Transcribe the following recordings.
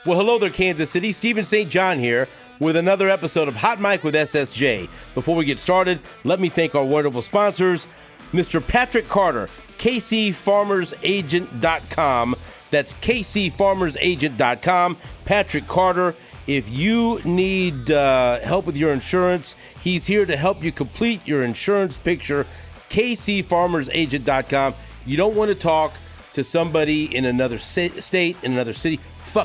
Well, hello there, Kansas City. Stephen St. John here with another episode of Hot Mic with SSJ. Before we get started, let me thank our wonderful sponsors, Mr. Patrick Carter, KCFarmersAgent.com. That's KCFarmersAgent.com. Patrick Carter, if you need help with your insurance, he's here to help you complete your insurance picture. KCFarmersAgent.com. You don't want to talk to somebody in another state, in another city,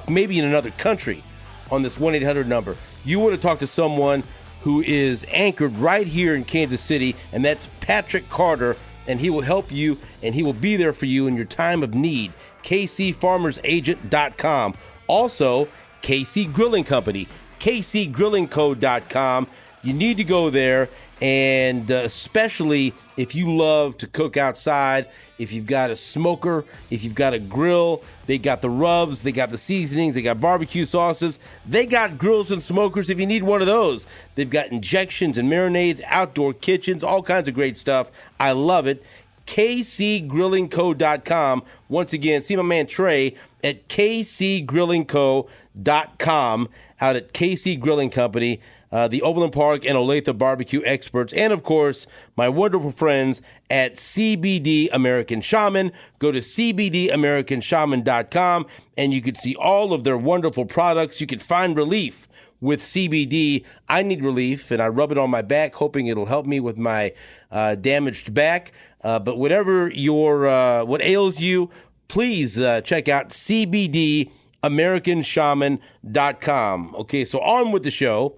maybe in another country on this 1-800 number. You want to talk to someone who is anchored right here in Kansas City, and that's Patrick Carter, and he will help you, and he will be there for you in your time of need. KCFarmersAgent.com. Also, KC Grilling Company, KCGrillingCo.com. You need to go there, and especially if you love to cook outside, if you've got a smoker, if you've got a grill, they got the rubs, they got the seasonings, they got barbecue sauces, they got grills and smokers if you need one of those. They've got injections and marinades, outdoor kitchens, all kinds of great stuff. I love it. KCGrillingCo.com. Once again, see my man Trey at KCGrillingCo.com out at KC Grilling Company. The Overland Park and Olathe barbecue experts, and of course, my wonderful friends at CBD American Shaman. Go to CBDAmericanShaman.com, and you can see all of their wonderful products. You can find relief with CBD. I need relief, and I rub it on my back, hoping it'll help me with my damaged back. But whatever what ails you, please check out CBDAmericanShaman.com. Okay, so on with the show.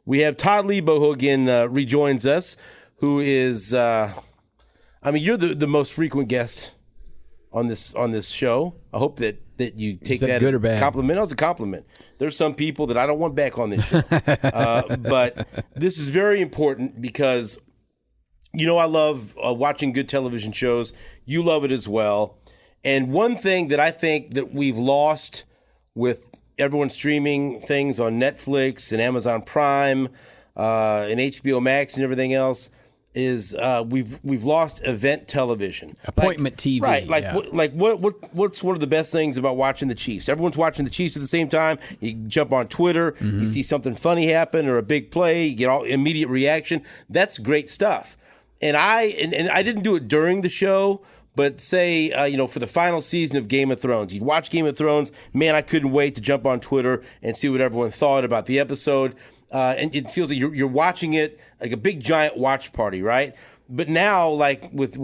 We have Todd Leabo who again rejoins us, who is, you're the most frequent guest on this show. I hope that you take that as a compliment. That was a compliment. There's some people that I don't want back on this show. But this is very important because, I love watching good television shows. You love it as well. And one thing that I think that we've lost with everyone's streaming things on Netflix and Amazon Prime and HBO Max and everything else is we've lost event television, appointment TV, right? What's one of the best things about watching the Chiefs? Everyone's watching the Chiefs at the same time. You jump on Twitter, you see something funny happen or a big play, you get all immediate reaction. That's great stuff. And I didn't do it during the show. But say, for the final season of Game of Thrones, you'd watch Game of Thrones, man, I couldn't wait to jump on Twitter and see what everyone thought about the episode. And it feels like you're watching it like a big giant watch party, right? But now, like with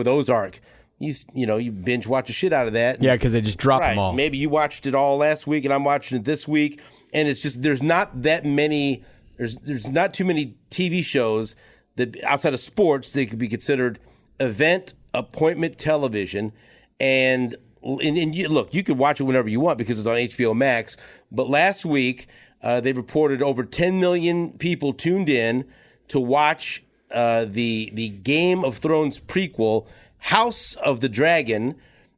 Ozark, you binge watch the shit out of that. Yeah, because they just drop them all. Maybe you watched it all last week and I'm watching it this week. And it's just, there's not too many TV shows that outside of sports, they could be considered appointment television, and look, you could watch it whenever you want because it's on HBO Max. But last week, they reported over 10 million people tuned in to watch the Game of Thrones prequel, House of the Dragon.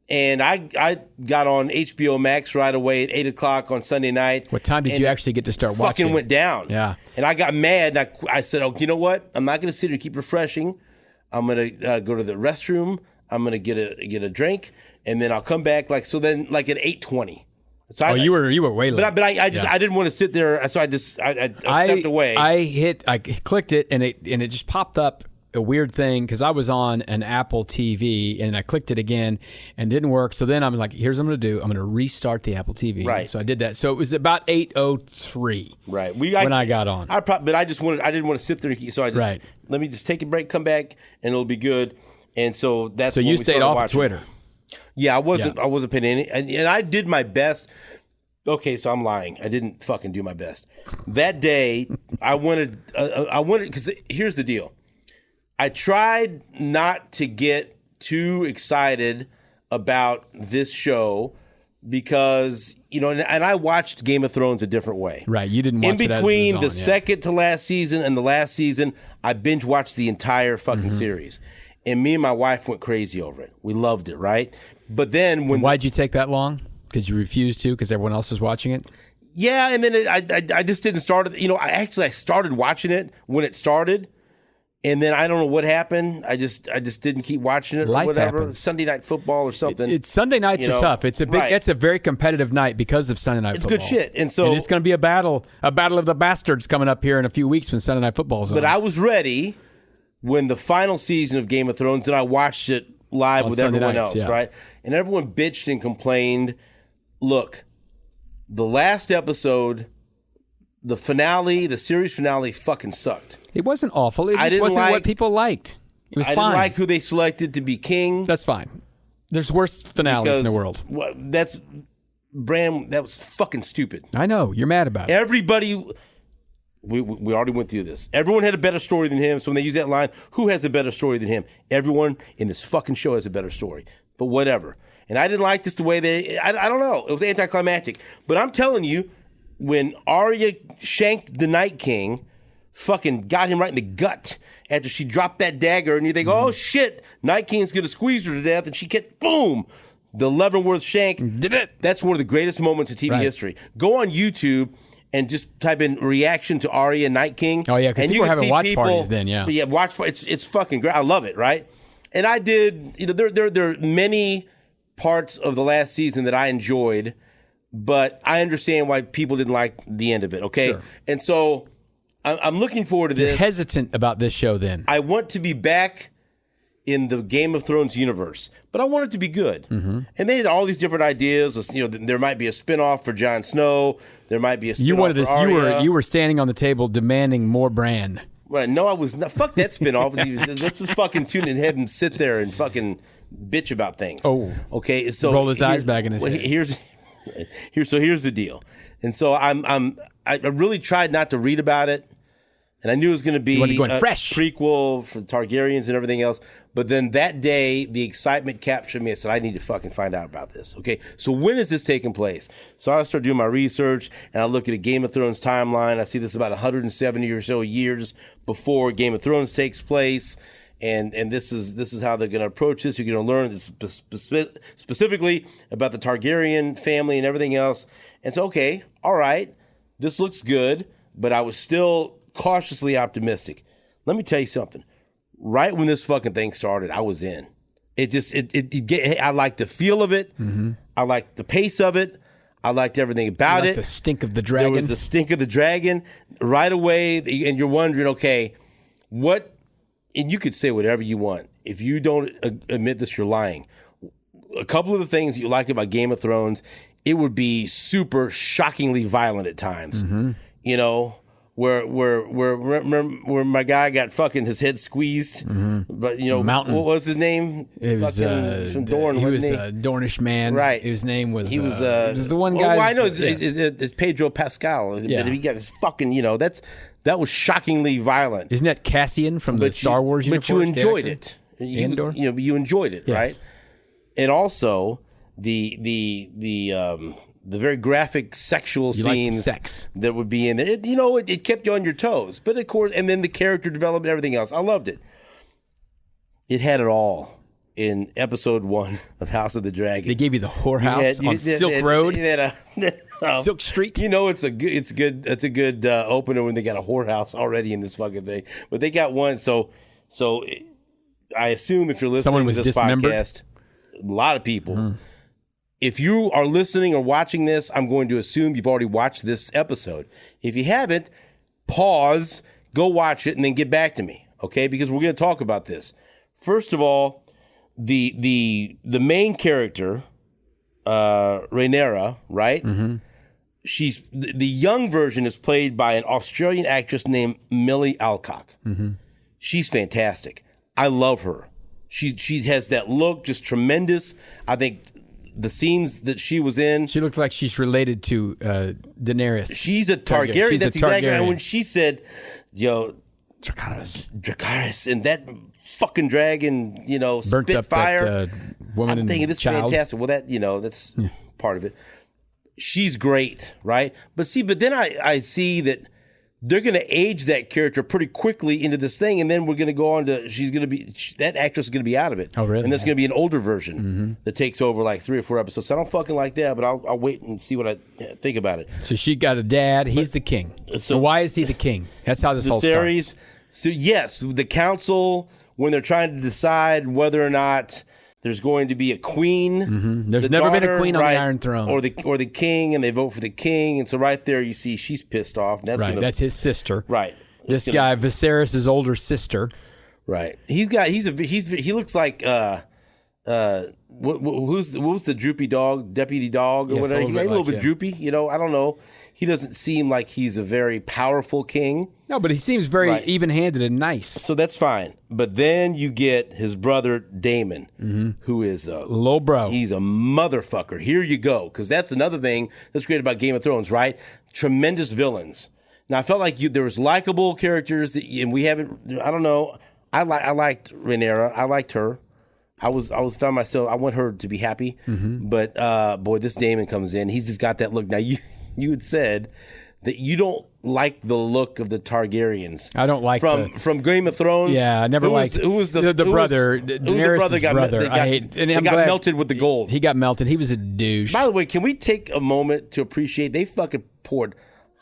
And I got on HBO Max right away at 8 o'clock on Sunday night. What time did you actually get to start watching? Fucking went down. Yeah. And I got mad, and I said, oh, you know what? I'm not going to sit here and keep refreshing. I'm going to go to the restroom. I'm going to get a drink, and then I'll come back. Then at 8:20. So you were way late. But I didn't want to sit there, so I stepped away. I clicked it, and it just popped up a weird thing because I was on an Apple TV, and I clicked it again and didn't work. So then I'm like, here's what I'm going to do. I'm going to restart the Apple TV. Right. So I did that. So it was about 8:03. Right. When I got on. I didn't want to sit there. So I just let me just take a break, come back, and it'll be good. And so that's. So you stayed off Twitter. Yeah, I wasn't paying any, and I did my best. Okay, so I'm lying. I didn't fucking do my best that day. I wanted because here's the deal. I tried not to get too excited about this show because, and I watched Game of Thrones a different way. Right, you didn't watch it as it was on, the second to last season and the last season, I binge watched the entire fucking series. And me and my wife went crazy over it. We loved it, right? But then why'd you take that long? Because you refused to because everyone else was watching it? Yeah, and then I just didn't start it. I started watching it when it started. And then I don't know what happened. I just didn't keep watching it or Life whatever. happens. Sunday Night Football or something. It's Sunday nights are tough. It's a big. right. It's a very competitive night because of Sunday Night Football. It's good shit. And so it's going to be a battle of the bastards coming up here in a few weeks when Sunday Night Football's on. But I was ready when the final season of Game of Thrones, and I watched it live with Sunday everyone nights, else, right? And everyone bitched and complained. Look, the last episode, the finale, the series finale fucking sucked. It wasn't awful. It I just didn't wasn't like- what people liked. It was I fine. didn't like who they selected to be king. That's fine. There's worse finales in the world. That was fucking stupid. I know. You're mad about it. Everybody, we already went through this. Everyone had a better story than him. So when they use that line, who has a better story than him? Everyone in this fucking show has a better story. But whatever. And I didn't like this the way I don't know. It was anticlimactic. But I'm telling you, when Arya shanked the Night King, fucking got him right in the gut after she dropped that dagger, and you think, oh shit, Night King's gonna squeeze her to death, and she gets boom, the Leavenworth shank. Did it? That's one of the greatest moments in TV Right. history. Go on YouTube and just type in reaction to Arya Night King. Oh, yeah, 'cause and people you were can having see watch people- parties then, yeah. Yeah, watch parties. It's fucking great. I love it, right? And I did, there are many parts of the last season that I enjoyed, but I understand why people didn't like the end of it, okay? Sure. And so I'm looking forward to You're this. hesitant about this show then. I want to be back in the Game of Thrones universe, but I want it to be good. Mm-hmm. And they had all these different ideas. There might be a spinoff for Jon Snow. There might be a spinoff You wanted this. for Arya. You were standing on the table demanding more Bran. Well, no, I was not. Fuck that spinoff. Let's just fucking tune in head and sit there and fucking bitch about things. Oh. Okay. So Roll his eyes back in his head. Here's the deal. And so I really tried not to read about it. And I knew it was going to be going fresh. prequel for Targaryens and everything else. But then that day, the excitement captured me. I said, I need to fucking find out about this. Okay, so when is this taking place? So I start doing my research, and I look at a Game of Thrones timeline. I see this about 170 or so years before Game of Thrones takes place. And this is how they're going to approach this. You're going to learn specifically about the Targaryen family and everything else. And so, okay, all right, this looks good. But I was still cautiously optimistic. Let me tell you something. Right when this fucking thing started, I was in. I liked the feel of it. Mm-hmm. I liked the pace of it. I liked everything about it. The stink of the dragon. There was the stink of the dragon right away, and you're wondering, okay, what? And you could say whatever you want. If you don't admit this, you're lying. A couple of the things you liked about Game of Thrones, it would be super shockingly violent at times. Mm-hmm. You know. Where my guy got fucking his head squeezed, but Mountain. What was his name? It was from Dorne. he wasn't was he? a Dornish man. Right. His name was. He was. It was the one guy. Well, I know it's Pedro Pascal. Yeah. But he got his fucking. That was shockingly violent. Isn't that Cassian from the Star Wars universe? But you enjoyed it. Andor? You enjoyed it, Yes. right? And also the very graphic sexual scenes sex. that would be in there. It kept you on your toes. But of course, and then the character development, everything else. I loved it. It had it all in episode 1 of House of the Dragon. They gave you the whorehouse on Silk Road, Silk Street. It's a good opener when they got a whorehouse already in this fucking thing. But they got one. So I assume if you're listening Someone to was this dismembered? podcast, a lot of people. If you are listening or watching this, I'm going to assume you've already watched this episode. If you haven't, pause, go watch it, and then get back to me, okay? Because we're going to talk about this. First of all, the main character, Rhaenyra, right? Mm-hmm. She's the young version is played by an Australian actress named Millie Alcock. Mm-hmm. She's fantastic. I love her. She has that look, just tremendous. I think the scenes that she was in. She looks like she's related to Daenerys. She's a Targaryen. She's That's a exactly. Targaryen. And when she said, Dracarys, and that fucking dragon, Burnt Spitfire. up that woman I'm and thinking this is child. fantastic. Well, that's part of it. She's great, right? But then I see that they're going to age that character pretty quickly into this thing, and then we're going to go on to that actress is going to be out of it. Oh, really? And there's going to be an older version that takes over like 3 or 4 episodes. So I don't fucking like that, but I'll wait and see what I think about it. So she got a dad. He's the king. So why is he the king? That's how this whole starts. So yes, the council, when they're trying to decide whether or not there's going to be a queen. There's never been a queen on the Iron Throne. Or the king, and they vote for the king. And so right there you see she's pissed off. And that's his sister. Right. This guy, Viserys' older sister. Right. He looks like what was the droopy dog, deputy dog or whatever. He's a little bit droopy, I don't know. He doesn't seem like he's a very powerful king. No, but he seems very even-handed and nice. So that's fine. But then you get his brother Daemon, who is a low bro. He's a motherfucker. Here you go, because that's another thing that's great about Game of Thrones, right? Tremendous villains. Now I felt like there was likable characters, and we haven't. I don't know. I liked Rhaenyra. I liked her. I found myself. I want her to be happy. But boy, this Daemon comes in. He's just got that look. Now you had said that you don't like the look of the Targaryens. I don't like from Game of Thrones. Yeah, I never liked. Who was the brother? Daenerys' brother. I hate. And they got melted with the gold. He got melted. He was a douche. By the way, can we take a moment to appreciate they fucking poured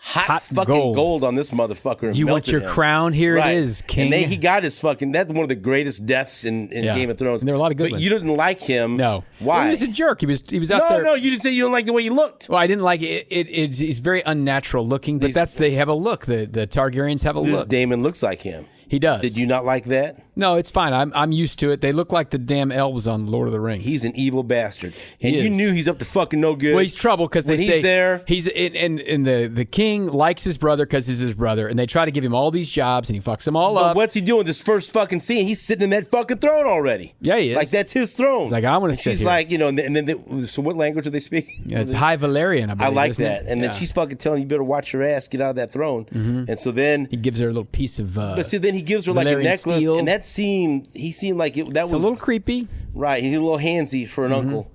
hot fucking gold on this motherfucker. And you want your crown? Here it is, king. And he got his fucking. That's one of the greatest deaths in Game of Thrones. And there were a lot of good ones. But you didn't like him. No. Why? Well, he was a jerk. He was out there. No, you didn't say you don't like the way he looked. Well, I didn't like it. It's very unnatural looking, but they have a look. The Targaryens have a look. Daemon looks like him. He does. Did you not like that? No, it's fine. I'm used to it. They look like the damn elves on Lord of the Rings. He's an evil bastard, and you knew he's up to fucking no good. Well, he's trouble because they say he's there. He's and the king likes his brother because he's his brother, and they try to give him all these jobs, and he fucks them all up. What's he doing? This first fucking scene, he's sitting in that fucking throne already. Yeah, he is. Like that's his throne. He's like, I want to sit here. She's like, and then so what language do they speak? Yeah, it's High Valyrian. I believe, I like that. And then she's fucking telling you better watch your ass, get out of that throne. And so then he gives her a little piece of. But see, then he gives her like a necklace, steel. and that seemed seemed like was a little creepy, right? He's a little handsy for an uncle,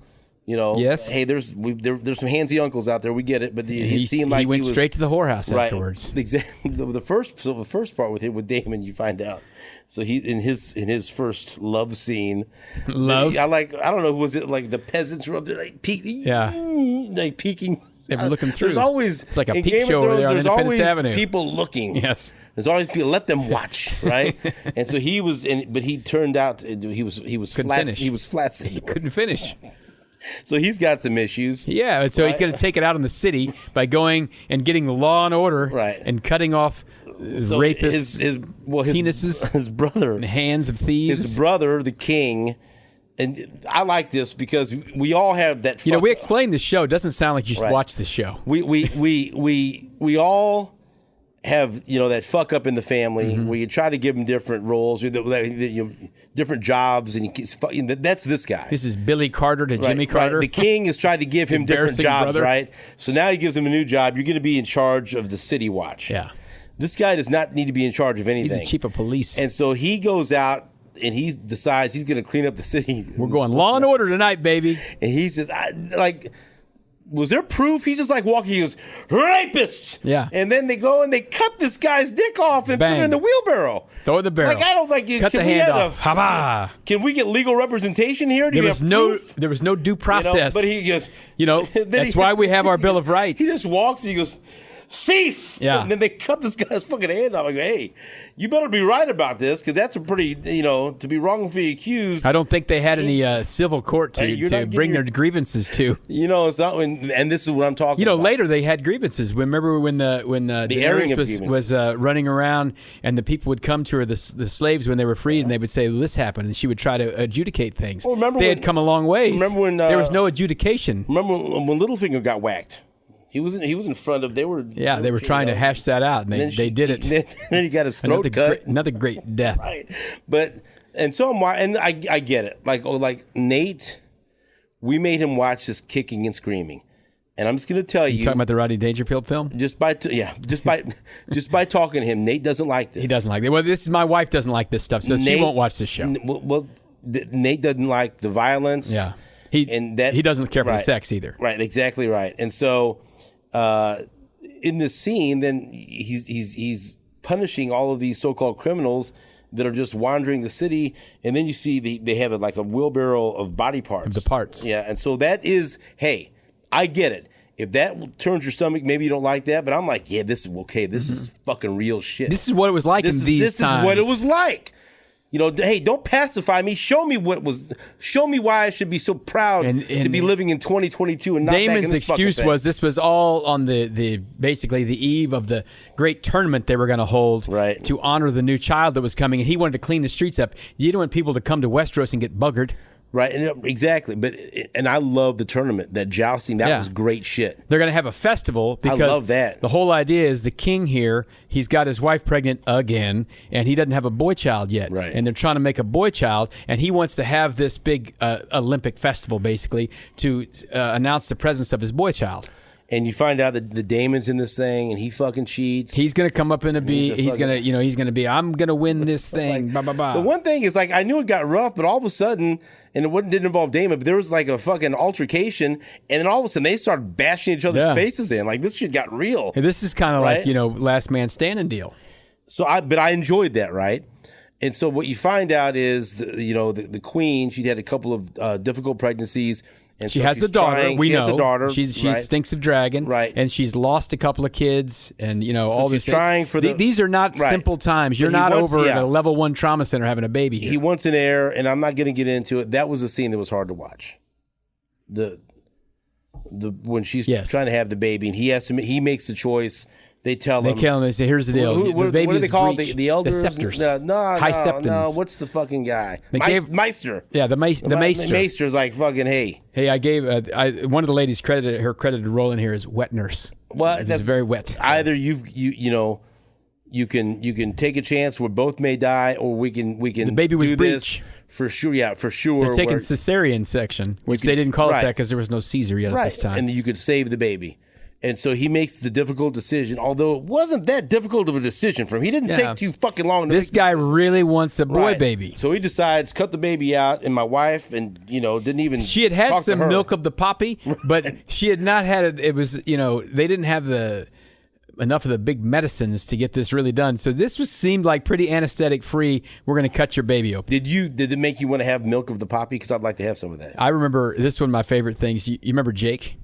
Yes. Hey, there's some handsy uncles out there. We get it, but he seemed like he went straight to the whorehouse afterwards. Exactly. The first part with Daemon, you find out. So he in his first love scene. Love. I don't know. Was it like the peasants were up there like peeking? Yeah. Like peeking. They were looking through. There's always it's like a peep show over there on Independence Avenue. People looking. Yes. There's always people. Let them watch, right? And so he was, but he turned out he was flat. Finish. He was flat. He couldn't finish. So he's got some issues. Yeah, and so he's going to take it out on the city by going and getting the law and order, right, and cutting off rapists, his penises, his brother, and hands of thieves. His brother, the king. And I like this because we all have that. We explained the show. It doesn't sound like you should watch the show. We all have that fuck up in the family where you try to give them different roles, different jobs, and that's this guy. This is Billy Carter to Jimmy Carter. Right. The king has tried to give him different jobs, brother. right? So now he gives him a new job. You're going to be in charge of the city watch. Yeah. This guy does not need to be in charge of anything. He's the chief of police, and so he goes out. And he decides he's going to clean up the city. We're going law and order tonight, baby. And he's just was there proof? He's just like walking. He goes, rapist. Yeah. And then they go and they cut this guy's dick off and put it in the wheelbarrow. Throw it in the barrel. Like I don't like it. Cut the hand off. Haba. Can we get legal representation here? There was no due process. But he goes. That's why we have our Bill of Rights. He just walks. And he goes, thief. Yeah. And then they cut this guy's fucking hand off. I go, hey, you better be right about this because that's a pretty, to be wrongfully accused. I don't think they had any civil court to bring their grievances to. It's not and this is what I'm talking about. Later they had grievances. Remember when Daenerys was running around and the people would come to her, the slaves when they were freed, and they would say, this happened, and she would try to adjudicate things. Well, they had come a long ways. Remember when there was no adjudication. Remember when Littlefinger got whacked? He was in front of. They were trying to hash that out, and they did it. Then he got his throat cut. Another great death. Right, I get it. Like Nate, we made him watch this kicking and screaming, and I'm just going to tell you. Talking about the Rodney Dangerfield film? Just by talking to him, Nate doesn't like this. He doesn't like it. Well, my wife doesn't like this stuff, so she won't watch this show. Nate doesn't like the violence. Yeah, he doesn't care for the sex either. Right, exactly right, and so. In this scene, then he's punishing all of these so-called criminals that are just wandering the city, and then you see they have a wheelbarrow of body parts. The parts. Yeah, and so that is, hey, I get it. if that turns your stomach, maybe you don't like that. But I'm like, yeah, this is okay. This is fucking real shit. This is what it was like in these times. This is what it was like. You know, hey, don't pacify me. Show me why I should be so proud to be living in 2022 and not back in Damon's this fucking excuse thing. was this was all on the basically the eve of the great tournament they were going to hold to honor the new child that was coming, and he wanted to clean the streets up. You didn't want people to come to Westeros and get buggered. Right, exactly. And I love the tournament, that jousting. That was great shit. They're going to have a festival because I love that. The whole idea is the king here, he's got his wife pregnant again, and he doesn't have a boy child yet. Right. And they're trying to make a boy child, and he wants to have this big Olympic festival, basically, to announce the presence of his boy child. And you find out that the Daemon's in this thing, and he fucking cheats. He's going to come up in a B. He's going to be, I'm going to win this thing. Like, blah, blah, blah. The one thing is, like, I knew it got rough, but all of a sudden, and it didn't involve Daemon, but there was like a fucking altercation, and then all of a sudden they started bashing each other's faces in. Like, this shit got real. Hey, this is kind of like, last man standing deal. So but I enjoyed that, right? And so what you find out is, the queen, she'd had a couple of difficult pregnancies. And she so has the daughter. We know. Has the daughter. She stinks of dragon. Right. And she's lost a couple of kids. And, all this. She's trying for these are not simple times. You're not over at a level 1 trauma center having a baby here. He wants an heir, and I'm not going to get into it. That was a scene that was hard to watch. When she's trying to have the baby, and he makes the choice. They tell him. They say, here's the deal. What do they call the elders? The scepters. High septons. No, what's the fucking guy? Meister. Yeah, the Maester. Maester's like, fucking, hey. Hey, I gave one of the ladies her credited role in here is wet nurse. Well, that's very wet. Either you can take a chance where both may die, or we can the baby was do breech. This for sure. Yeah, for sure. They're taking cesarean section, which they didn't call it that because there was no Caesar yet at this time. And you could save the baby. And so he makes the difficult decision, although it wasn't that difficult of a decision for him. He didn't take too fucking long. This guy really wants a boy baby. So he decides, cut the baby out, and my wife, and, didn't even She had some milk of the poppy, but she had not had it. It was, they didn't have enough of the big medicines to get this really done. So this seemed like pretty anesthetic free. We're going to cut your baby open. Did it make you want to have milk of the poppy? Because I'd like to have some of that. I remember, this is one of my favorite things. You remember Jake?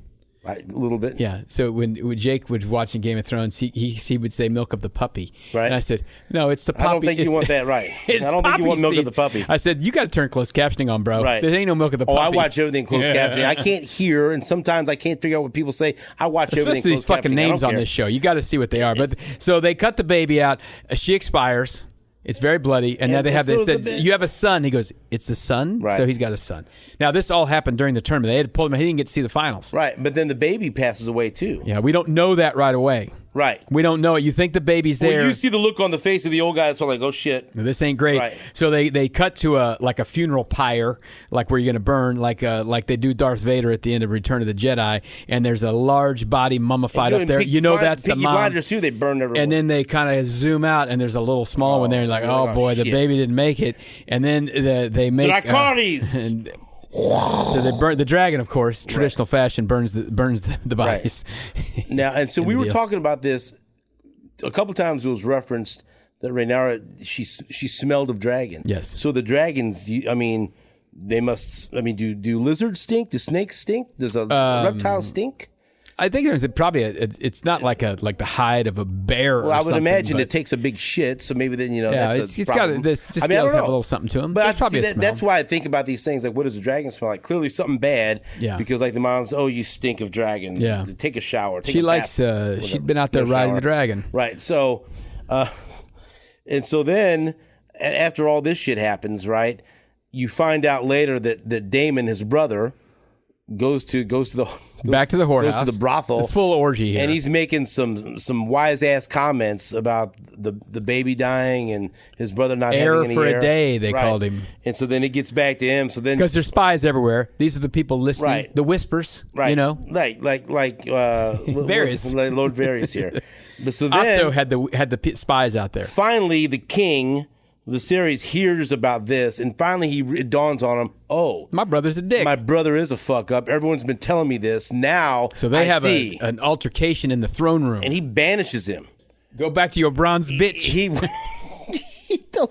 A little bit. Yeah. So when Jake was watching Game of Thrones, he would say milk of the puppy. Right. And I said, no, it's the poppy. I don't think you want that right. I don't think you want milk of the puppy. I said, you got to turn closed captioning on, bro. Right. There ain't no milk of the puppy. Oh, I watch everything closed captioning. I can't hear, and sometimes I can't figure out what people say. I watch everything closed captioning. These fucking names on this show. You got to see what they are. But so they cut the baby out. She expires. It's very bloody. And now they said, you have a son. He goes, it's a son? Right. So he's got a son. Now, this all happened during the tournament. They had pulled him. He didn't get to see the finals. Right. But then the baby passes away, too. Yeah, we don't know that right away. Right. We don't know it. You think the baby's there. Well, you see the look on the face of the old guy. It's like, oh, shit. This ain't great. Right. So they cut to a funeral pyre, like where you're going to burn, like they do Darth Vader at the end of Return of the Jedi, and there's a large body mummified up there. That's the mom. Blinders, too, they burn everyone. And then they kind of zoom out, and there's a little small one there, and like, oh boy, the baby didn't make it. And then they make... So they burn the dragon, of course, traditional fashion, burns the bodies. Right. Now, and so we were talking about this a couple times. It was referenced that Rhaenyra she smelled of dragon. Yes. So the dragons, they must. Do lizards stink? Do snakes stink? Does a reptile stink? I think there's probably it's not like the hide of a bear. Well, I would imagine it takes a big shit, so maybe then that's a problem. The scales have a little something to them. But there's probably that's why I think about these things. Like, what does a dragon smell like? Clearly something bad. Yeah. Because like the mom's, oh, you stink of dragon. Yeah. Take a shower. She likes. She'd been out there riding the dragon. Right. So, and so then after all this shit happens, right? You find out later that Daemon, his brother, goes to the back to the whorehouse, goes to the brothel, the full orgy here, and he's making some wise ass comments about the baby dying and his brother not having any for heir. A day. They called him, and so then it gets back to him. So then because there's spies everywhere, these are the people listening, the whispers, like Varys, Lord Varys here. But so then Otto had the spies out there. Finally, the king. The series hears about this, and finally it dawns on him, oh, my brother's a dick. My brother is a fuck up. Everyone's been telling me this. Now so they have an altercation in the throne room. And he banishes him. Go back to your bronze bitch.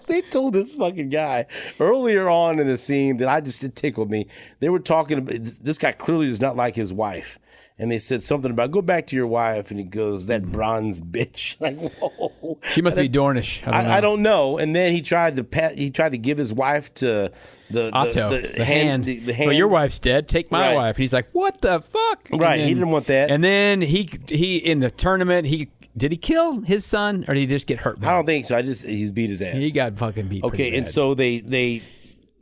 They told this fucking guy earlier on in the scene that it tickled me. They were talking about this guy clearly does not like his wife. and they said something about go back to your wife, and he goes, that bronze bitch. Like, whoa. She must be Dornish. I don't know. And then he tried to give his wife to Otto, the hand. The hand. Well, your wife's dead. Take my wife. And he's like, what the fuck? Right. Then, he didn't want that. And then he in the tournament, did he kill his son or did he just get hurt? I don't think so. He's beat his ass. He got fucking beat. Okay, and so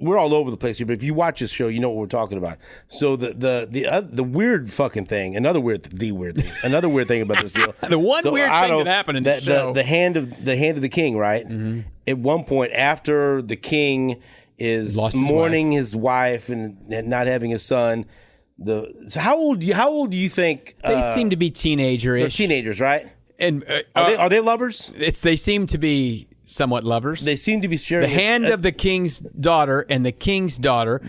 we're all over the place here, but if you watch this show, you know what we're talking about. So the weird fucking thing, another weird thing about this deal. The one weird thing that happened in the show. The hand of the king, right? Mm-hmm. At one point, after the king is mourning his wife and not having his son, so how old do you think they seem to be teenager-ish? They're teenagers, right? And are they lovers? They seem to be somewhat lovers. They seem to be sharing the hand of the king's daughter and the king's daughter.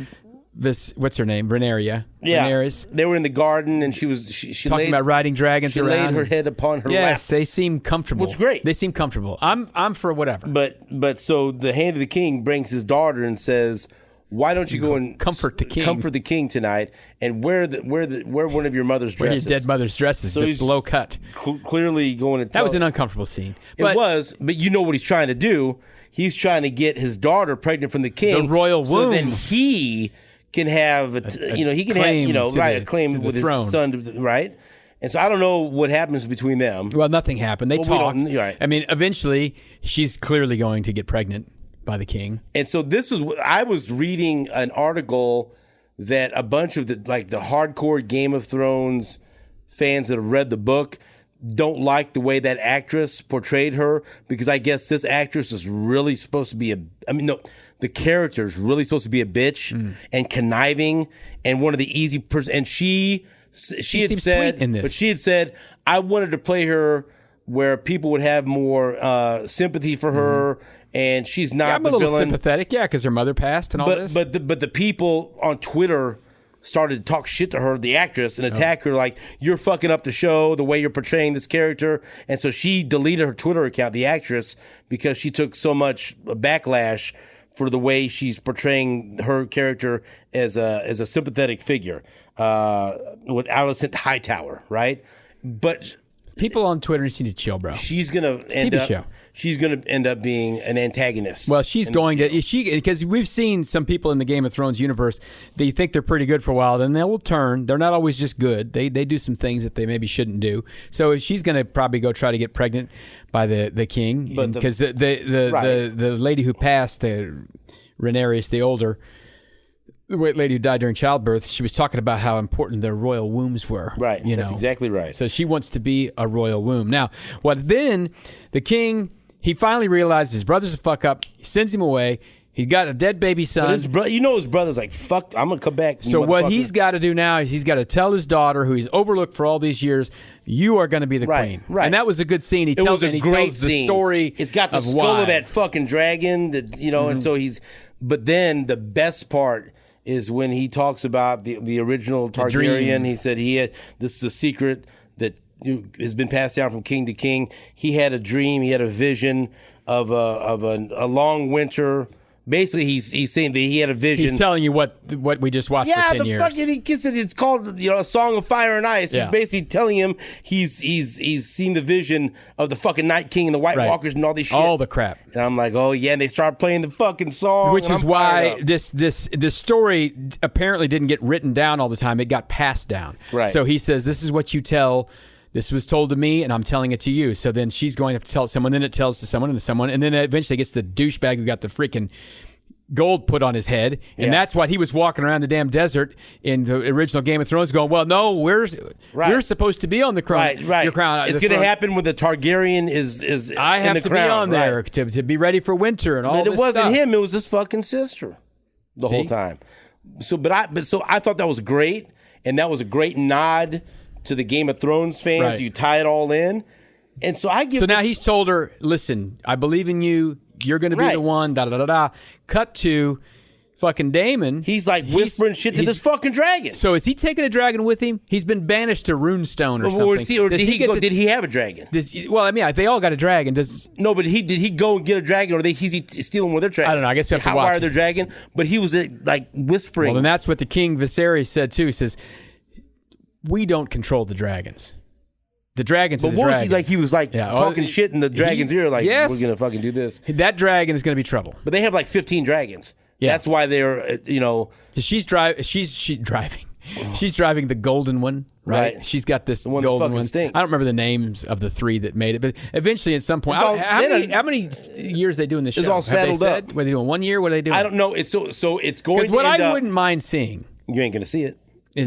What's her name? Rhaenyra. Yeah, Rhaenyra's. They were in the garden, and she talking about riding dragons around. She laid her head upon her lap. Yes, they seem comfortable. Which is great. They seem comfortable. I'm for whatever. But so the hand of the king brings his daughter and says, "Why don't you go and comfort the king? Comfort the king tonight, and wear one of your mother's dresses. Wear your dead mother's dresses. So it's low cut. Clearly going to tell. That was an uncomfortable scene. It was, but you know what he's trying to do? He's trying to get his daughter pregnant from the king, the royal womb, so then he can have a claim with his son, right? And so I don't know what happens between them. Well, nothing happened. They talked. Right. I mean, eventually she's clearly going to get pregnant by the king. And so this is what I was reading an article that a bunch of the hardcore Game of Thrones fans that have read the book don't like the way that actress portrayed her, because I guess this actress is really supposed to be the character is really supposed to be a bitch and conniving and one of the easy person. And she had said, sweet in this. But she had said, I wanted to play her where people would have more sympathy for her. And she's not I'm the a little villain. Sympathetic, because her mother passed and all this. But the people on Twitter started to talk shit to her, the actress, and attack her like, you're fucking up the show, the way you're portraying this character. And so she deleted her Twitter account, the actress, because she took so much backlash for the way she's portraying her character as a sympathetic figure with Alicent Hightower, right? But people on Twitter need to chill, bro. She's gonna end up being an antagonist. Well, because we've seen some people in the Game of Thrones universe. They think they're pretty good for a while, then they will turn. They're not always just good. They do some things that they maybe shouldn't do. So she's going to probably go try to get pregnant by the king, because the lady who passed, the Rhaenyra the older. The lady who died during childbirth, she was talking about how important their royal wombs were. Right, that's exactly right. So she wants to be a royal womb. Now, then the king, he finally realized his brother's a fuck up. He sends him away. He got a dead baby son. His brother's like, fuck, I'm going to come back. So what he's got to do now is he's got to tell his daughter, who he's overlooked for all these years, you are going to be the queen. Right. And that was a good scene. He tells the story. It's got the skull of that fucking dragon, that and so but then the best part is when he talks about the original Targaryen. He said this is a secret that has been passed down from king to king. He had a dream. He had a vision of a long winter. Basically, he's saying that he had a vision. He's telling you what we just watched for 10 years. It's called a Song of Fire and Ice. Yeah. He's basically telling him he's seen the vision of the fucking Night King and the White Walkers and all this shit. All the crap. And I'm like, oh yeah, and they start playing the fucking song. Which is why this story apparently didn't get written down all the time. It got passed down. Right. So he says, this is what you tell. This was told to me, and I'm telling it to you. So then she's going to have to tell someone, then it tells to someone, and to someone, and then eventually it gets the douchebag who got the freaking gold put on his head. And that's why he was walking around the damn desert in the original Game of Thrones going, well, no, we're supposed to be on the crown. Right. Your crown. It's going to happen when the Targaryen is I have in the to crown, be on there to be ready for winter and all but this it wasn't stuff. him. It was his fucking sister the whole time. So I thought that was great, and that was a great nod to the Game of Thrones fans. Right. You tie it all in. And so now he's told her, listen, I believe in you. You're going to be the one, da-da-da-da. Cut to fucking Daemon. He's like whispering shit to this fucking dragon. So is he taking a dragon with him? He's been banished to Runestone or something. Did he have a dragon? They all got a dragon. No, but did he go and get a dragon, or he's stealing with their dragon? I don't know. I guess we have to watch. Hotwire their dragon, but he was like whispering. Well, and that's what the King Viserys said too. He says, we don't control the dragons. The dragons are the what dragons. if he was talking shit in the dragon's ear, like, yes. we're going to fucking do this? That dragon is going to be trouble. But they have like 15 dragons. Yeah. That's why they're, She's driving. She's driving the golden one, right? She's got this one golden one. Stinks. I don't remember the names of the 3 that made it, but eventually at some point, how many years are they doing this show? It's all saddled up. What are they doing? 1 year? What are they doing? I don't know. It's so it's going to Because what end I up, wouldn't mind seeing you ain't going to see it.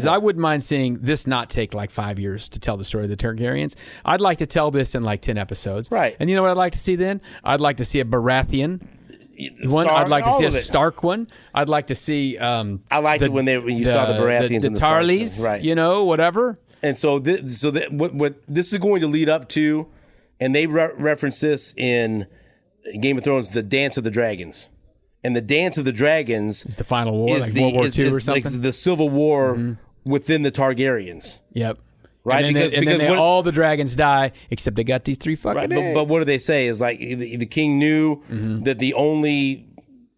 I wouldn't mind seeing this not take like 5 years to tell the story of the Targaryens. I'd like to tell this in like 10 episodes. Right. And you know what I'd like to see then? I'd like to see a Baratheon one. I'd like to see a Stark one. I'd like to see. I liked it when you saw the Baratheons the and the Tarleys, Starks, right? Whatever. And so what this is going to lead up to, and they reference this in Game of Thrones, the Dance of the Dragons. And the Dance of the Dragons is the final war, like World War II or something. Like the civil war within the Targaryens. Yep. Right, and then all the dragons die, except they got these 3 fucking eggs. But what do they say? Is like the king knew that the only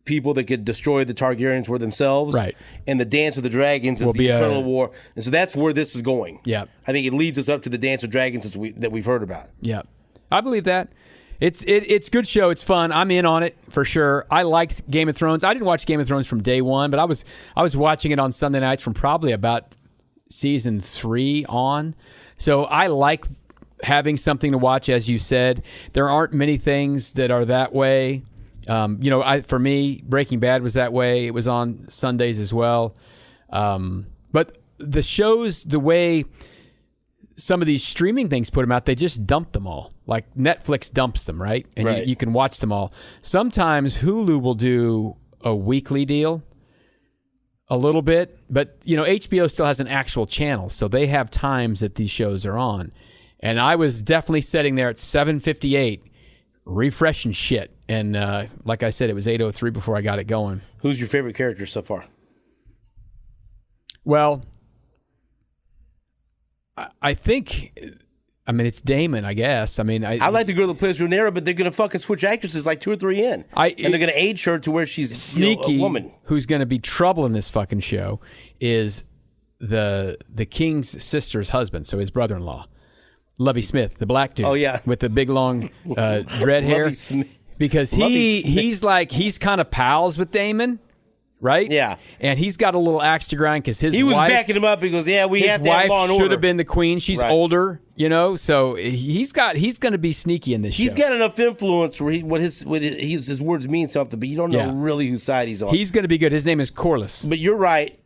people that could destroy the Targaryens were themselves. Right. And the Dance of the Dragons is the eternal war. And so that's where this is going. Yeah. I think it leads us up to the Dance of Dragons that we've heard about. Yeah. I believe that. It's a good show. It's fun. I'm in on it for sure. I liked Game of Thrones. I didn't watch Game of Thrones from day one, but I was watching it on Sunday nights from probably about season 3 on. So I like having something to watch, as you said. There aren't many things that are that way. For me, Breaking Bad was that way. It was on Sundays as well. But the shows, the way some of these streaming things put them out, they just dump them all. Like Netflix dumps them, right? And you can watch them all. Sometimes Hulu will do a weekly deal, a little bit, but HBO still has an actual channel, so they have times that these shows are on. And I was definitely sitting there at 7:58, refreshing shit. And like I said, it was 8:03 before I got it going. Who's your favorite character so far? Well, I think, it's Daemon, I guess. I like the girl that plays Rhaenyra, but they're going to fucking switch actresses like 2 or 3 in. And they're going to age her to where she's sneaky. A woman. Who's going to be trouble in this fucking show is the king's sister's husband, so his brother-in-law, Lovie Smith, the black dude. Oh, yeah. With the big, long dread hair. Lovie Smith. Because he's kind of pals with Daemon. Right? Yeah. And he's got a little axe to grind because his wife... He was backing him up. He goes, yeah, we have to have law and order. His wife should have been the queen. She's older, so he's going to be sneaky in this show. He's got enough influence where his words mean something, but you don't know really whose side he's on. He's going to be good. His name is Corlys. But you're right.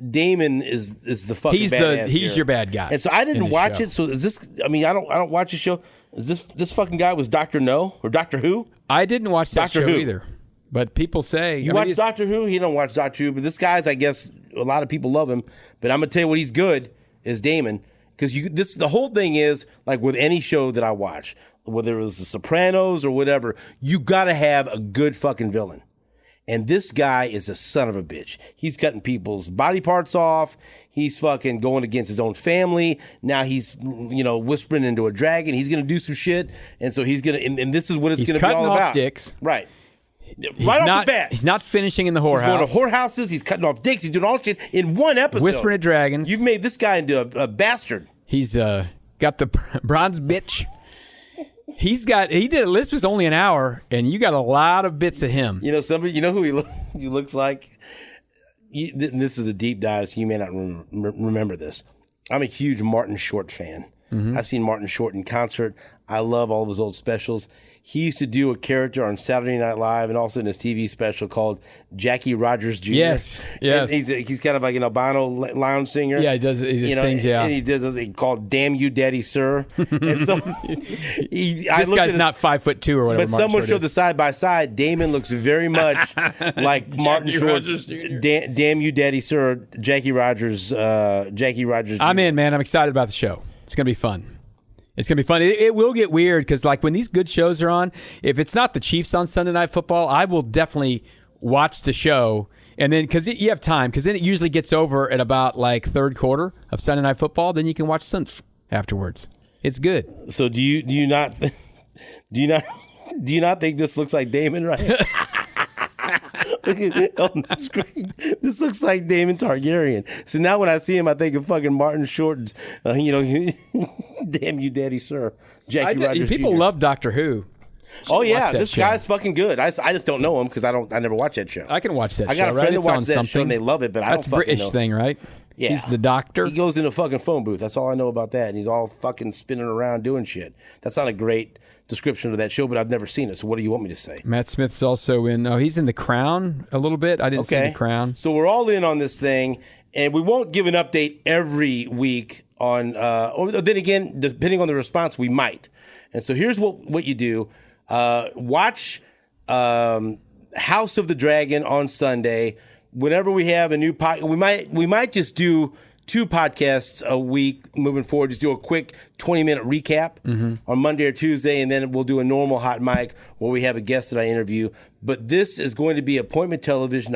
Daemon is the fucking badass He's your bad guy. And so I didn't watch it. So is this... I don't watch the show. Is this fucking guy was Dr. No or Doctor Who? I didn't watch that show either. But people say... You watch Doctor Who? He don't watch Doctor Who. But this guy's, I guess, a lot of people love him. But I'm going to tell you what he's good is Daemon. Because the whole thing is, like with any show that I watch, whether it was The Sopranos or whatever, you got to have a good fucking villain. And this guy is a son of a bitch. He's cutting people's body parts off. He's fucking going against his own family. Now he's, whispering into a dragon. He's going to do some shit. And so he's going to... And this is what it's going to be all about. Dicks. Right. Right off the bat. He's not finishing in the whorehouse. He's going to whorehouses. He's cutting off dicks. He's doing all shit in one episode. Whispering at dragons. You've made this guy into a bastard. He's got the bronze bitch. He did it. This was only an hour, and you got a lot of bits of him. Somebody. You know who he looks like? This is a deep dive, so you may not remember this. I'm a huge Martin Short fan. Mm-hmm. I've seen Martin Short in concert. I love all of his old specials. He used to do a character on Saturday Night Live and also in his TV special called Jackie Rogers Jr. Yes. And he's kind of like an albino lounge singer. Yeah, he does. He just sings, And he does a thing called Damn You Daddy Sir. And so this guy's not 5'2" or whatever. But someone showed the side by side. Damon looks very much like Martin Short's Damn You Daddy Sir, Jackie Rogers Jr. I'm in, man. I'm excited about the show. It's going to be fun. It's going to be fun. It will get weird because, like, when these good shows are on, if it's not the Chiefs on Sunday Night Football, I will definitely watch the show. And then, because you have time, because then it usually gets over at about, like, third quarter of Sunday Night Football. Then you can watch Sunf afterwards. It's good. So do you not think this looks like Damon, right? Look at it on the screen. This looks like Daemon Targaryen. So now when I see him, I think of fucking Martin Short. Damn you, daddy, sir. Jackie Rogers People Jr. love Doctor Who. Oh yeah, this show. guy's fucking good. I just don't know him because I never watch that show. I can watch that show. I got a friend right? that It's watches on that show and they love it, but I don't That's fucking British know. thing, right? Yeah. He's the doctor. He goes in a fucking phone booth. That's all I know about that. And he's all fucking spinning around doing shit. That's not a great description of that show, but I've never seen it. So what do you want me to say? Matt Smith's also in. Oh, he's in The Crown a little bit. I didn't see The Crown. So we're all in on this thing, and we won't give an update every week on. Or then again, depending on the response, we might. And so here's what you do: watch House of the Dragon on Sunday. Whenever we have a new podcast, we might just do 2 podcasts a week moving forward. Just do a quick 20-minute recap on Monday or Tuesday, and then we'll do a normal hot mic where we have a guest that I interview. But this is going to be appointment television.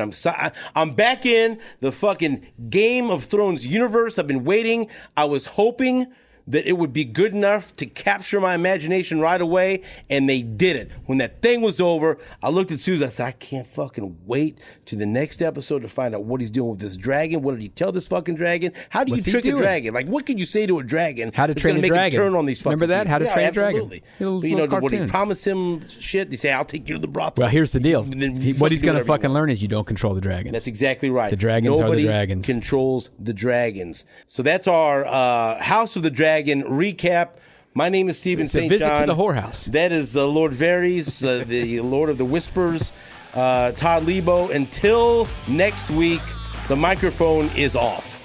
I'm back in the fucking Game of Thrones universe. I've been waiting. I was hoping that it would be good enough to capture my imagination right away, and they did it. When that thing was over, I looked at Susan, I said, I can't fucking wait to the next episode to find out what he's doing with this dragon. What did he tell this fucking dragon? How do you trick a dragon? Like, what can you say to a dragon? How to train a make dragon. Him turn on these fucking Remember that? people? How to train a dragon. Absolutely. Little What, he cartoons. promise him shit? They say, I'll take you to the brothel. Well, here's the deal. What he's going to to fucking learn is you don't control the dragons. That's exactly right. The dragons are the dragons. Nobody controls the dragons. So that's our House of the Dragon recap. My name is Stephen St. Visit John. to the whorehouse. That is Lord Varys, the Lord of the Whispers, Todd Leabo. Until next week, the microphone is off.